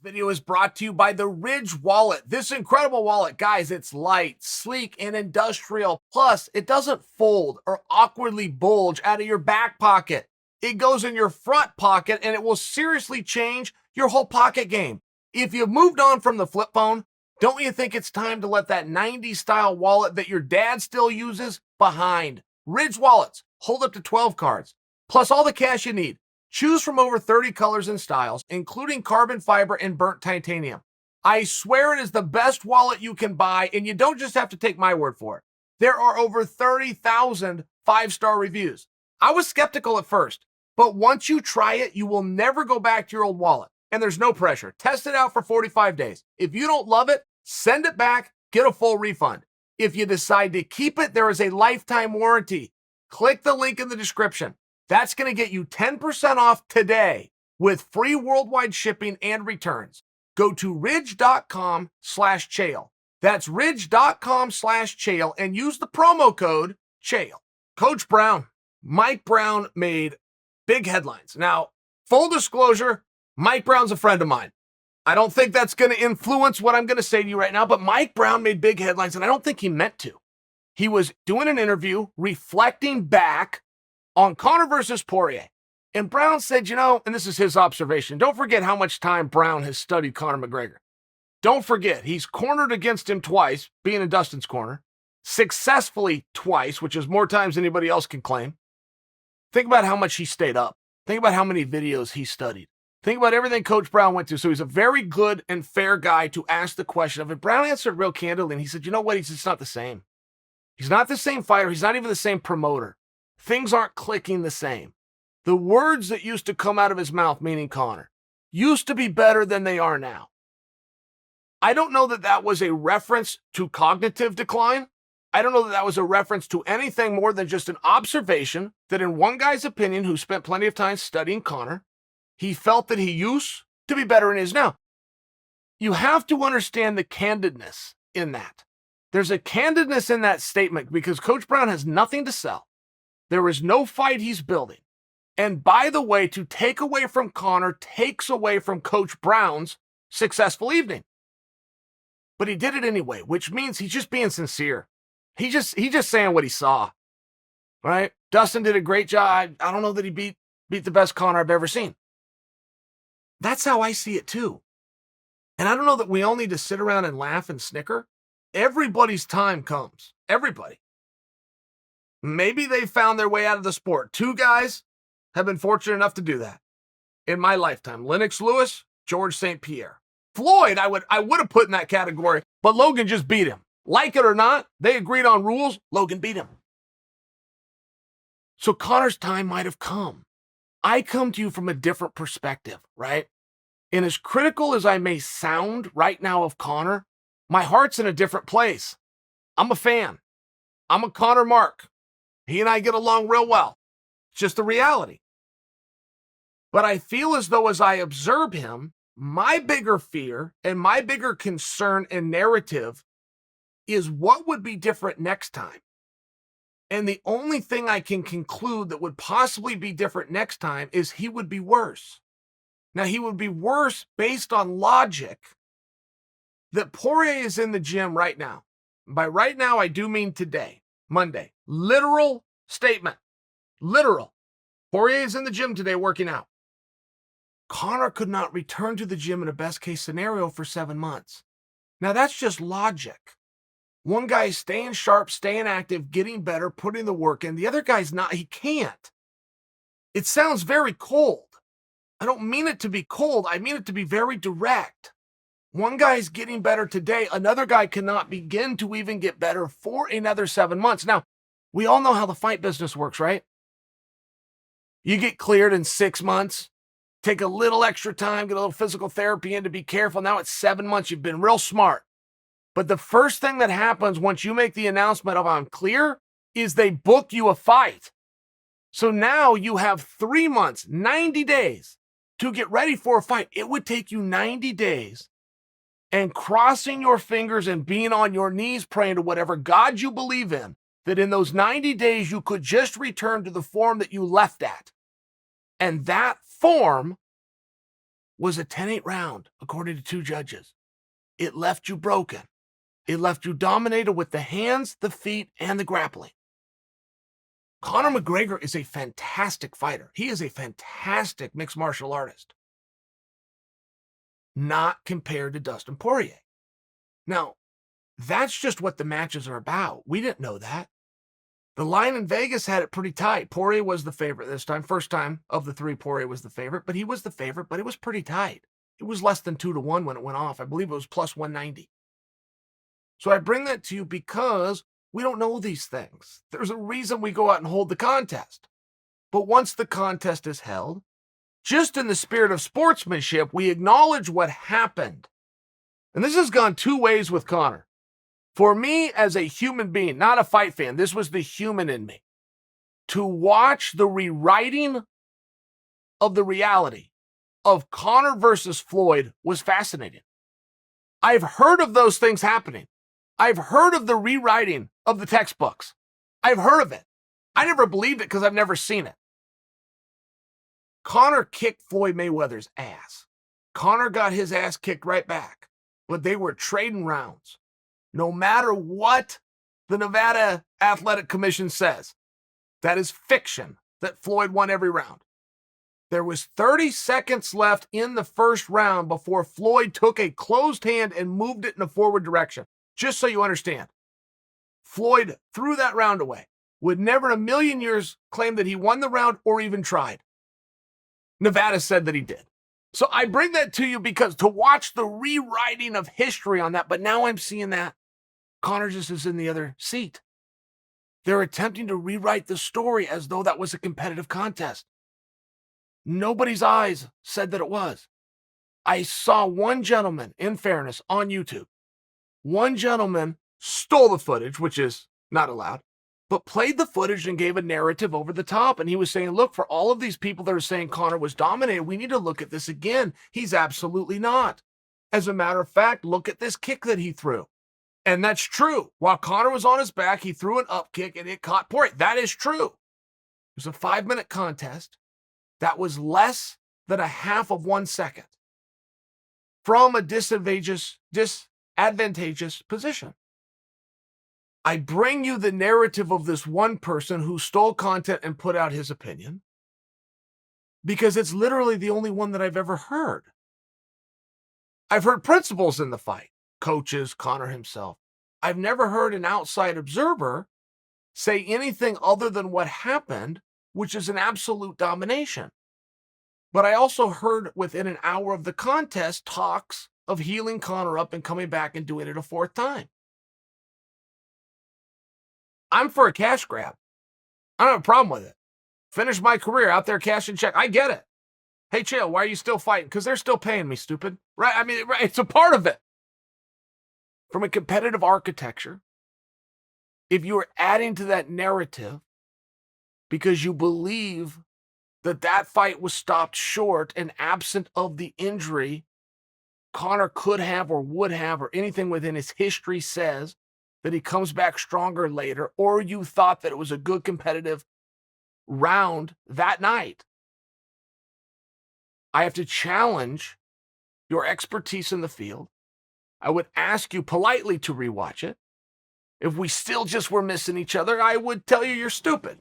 This video is brought to you by the Ridge Wallet. This incredible wallet, guys, it's light, sleek, and industrial. Plus, it doesn't fold or awkwardly bulge out of your back pocket. It goes in your front pocket, and it will seriously change your whole pocket game. If you've moved on from the flip phone, don't you think it's time to let that 90s style wallet that your dad still uses behind? Ridge Wallets hold up to 12 cards, plus all the cash you need. Choose from over 30 colors and styles, including carbon fiber and burnt titanium. I swear it is the best wallet you can buy, and you don't just have to take my word for it. There are over 30,000 five-star reviews. I was skeptical at first, but once you try it, you will never go back to your old wallet. And there's no pressure. Test it out for 45 days. If you don't love it, send it back, get a full refund. If you decide to keep it, there is a lifetime warranty. Click the link in the description. That's going to get you 10% off today with free worldwide shipping and returns. Go to ridge.com/Chael. That's ridge.com/Chael and use the promo code Chael. Coach Brown, Mike Brown made big headlines. Now, full disclosure, Mike Brown's a friend of mine. I don't think that's going to influence what I'm going to say to you right now, but Mike Brown made big headlines, and I don't think he meant to. He was doing an interview reflecting back on Conor versus Poirier. And Brown said, and this is his observation, don't forget how much time Brown has studied Conor McGregor. Don't forget, he's cornered against him twice, being in Dustin's corner, successfully twice, which is more times than anybody else can claim. Think about how much he stayed up. Think about how many videos he studied. Think about everything Coach Brown went through. So he's a very good and fair guy to ask the question of it. Brown answered real candidly, and he said, you know what? He's just not the same. He's not the same fighter. He's not even the same promoter. Things aren't clicking the same. The words that used to come out of his mouth, meaning Conor, used to be better than they are now. I don't know that that was a reference to cognitive decline. I don't know that that was a reference to anything more than just an observation that in one guy's opinion, who spent plenty of time studying Conor, he felt that he used to be better than he is now. You have to understand the candidness in that. There's a candidness in that statement because Coach Brown has nothing to sell. There is no fight he's building. And by the way, to take away from Conor takes away from Coach Brown's successful evening. But he did it anyway, which means he's just being sincere. He's just saying what he saw, right? Dustin did a great job. I don't know that he beat the best Conor I've ever seen. That's how I see it too. And I don't know that we all need to sit around and laugh and snicker. Everybody's time comes. Everybody. Maybe they found their way out of the sport. Two guys have been fortunate enough to do that in my lifetime. Lennox Lewis, George St. Pierre. Floyd, I would have put in that category, but Logan just beat him. Like it or not, they agreed on rules. Logan beat him. So Conor's time might have come. I come to you from a different perspective, right? And as critical as I may sound right now of Conor, my heart's in a different place. I'm a fan. I'm a Conor mark. He and I get along real well. It's just the reality. But I feel as though as I observe him, my bigger fear and my bigger concern and narrative is what would be different next time. And the only thing I can conclude that would possibly be different next time is he would be worse. Now, he would be worse based on logic that Poirier is in the gym right now. By right now, I do mean today, Monday. Literal statement. Literal. Poirier is in the gym today working out. Conor could not return to the gym in a best case scenario for 7 months. Now, that's just logic. One guy is staying sharp, staying active, getting better, putting the work in. The other guy's not. He can't. It sounds very cold. I don't mean it to be cold. I mean it to be very direct. One guy is getting better today. Another guy cannot begin to even get better for another 7 months. Now, we all know how the fight business works, right? You get cleared in 6 months. Take a little extra time, get a little physical therapy in to be careful. Now it's 7 months. You've been real smart. But the first thing that happens once you make the announcement of I'm clear is they book you a fight. So now you have 3 months, 90 days to get ready for a fight. It would take you 90 days and crossing your fingers and being on your knees praying to whatever God you believe in, that in those 90 days you could just return to the form that you left at. And that form was a 10-8 round, according to 2 judges. It left you broken. It left you dominated with the hands, the feet, and the grappling. Conor McGregor is a fantastic fighter. He is a fantastic mixed martial artist. Not compared to Dustin Poirier. Now, that's just what the matches are about. We didn't know that. The line in Vegas had it pretty tight. Poirier was the favorite this time. First time of the 3, Poirier was the favorite, but he was the favorite, but it was pretty tight. It was less than 2-1 when it went off. I believe it was plus 190. So I bring that to you because we don't know these things. There's a reason we go out and hold the contest. But once the contest is held, just in the spirit of sportsmanship, we acknowledge what happened. And this has gone 2 ways with Conor. For me, as a human being, not a fight fan, this was the human in me. To watch the rewriting of the reality of Conor versus Floyd was fascinating. I've heard of those things happening. I've heard of the rewriting of the textbooks. I've heard of it. I never believed it because I've never seen it. Conor kicked Floyd Mayweather's ass. Conor got his ass kicked right back, but they were trading rounds. No matter what the Nevada Athletic Commission says, that is fiction, that Floyd won every round. There was 30 seconds left in the first round before Floyd took a closed hand and moved it in a forward direction. Just so you understand, Floyd threw that round away. Would never in a million years claim that he won the round or even tried. Nevada said that he did. So I bring that to you because to watch the rewriting of history on that, but now I'm seeing that Conor just is in the other seat. They're attempting to rewrite the story as though that was a competitive contest. Nobody's eyes said that it was. I saw one gentleman, in fairness, on YouTube. One gentleman stole the footage, which is not allowed, but played the footage and gave a narrative over the top. And he was saying, look, for all of these people that are saying Conor was dominated, we need to look at this again. He's absolutely not. As a matter of fact, look at this kick that he threw. And that's true. While Conor was on his back, he threw an up kick and it caught Poirier. That is true. It was a 5-minute contest. That was less than a half of 1 second from a disadvantageous position. I bring you the narrative of this one person who stole content and put out his opinion because it's literally the only one that I've ever heard. I've heard principals in the fight, coaches, Conor himself. I've never heard an outside observer say anything other than what happened, which is an absolute domination. But I also heard within an hour of the contest talks of healing Conor up and coming back and doing it a 4th time. I'm for a cash grab. I don't have a problem with it. Finish my career out there cashing check. I get it. Hey, Chael, why are you still fighting? Because they're still paying me, stupid. Right? I mean, it's a part of it. From a competitive architecture, if you are adding to that narrative because you believe that that fight was stopped short and absent of the injury Conor could have or would have, or anything within his history says that he comes back stronger later, or you thought that it was a good competitive round that night, I have to challenge your expertise in the field. I would ask you politely to rewatch it. If we still just were missing each other, I would tell you you're stupid.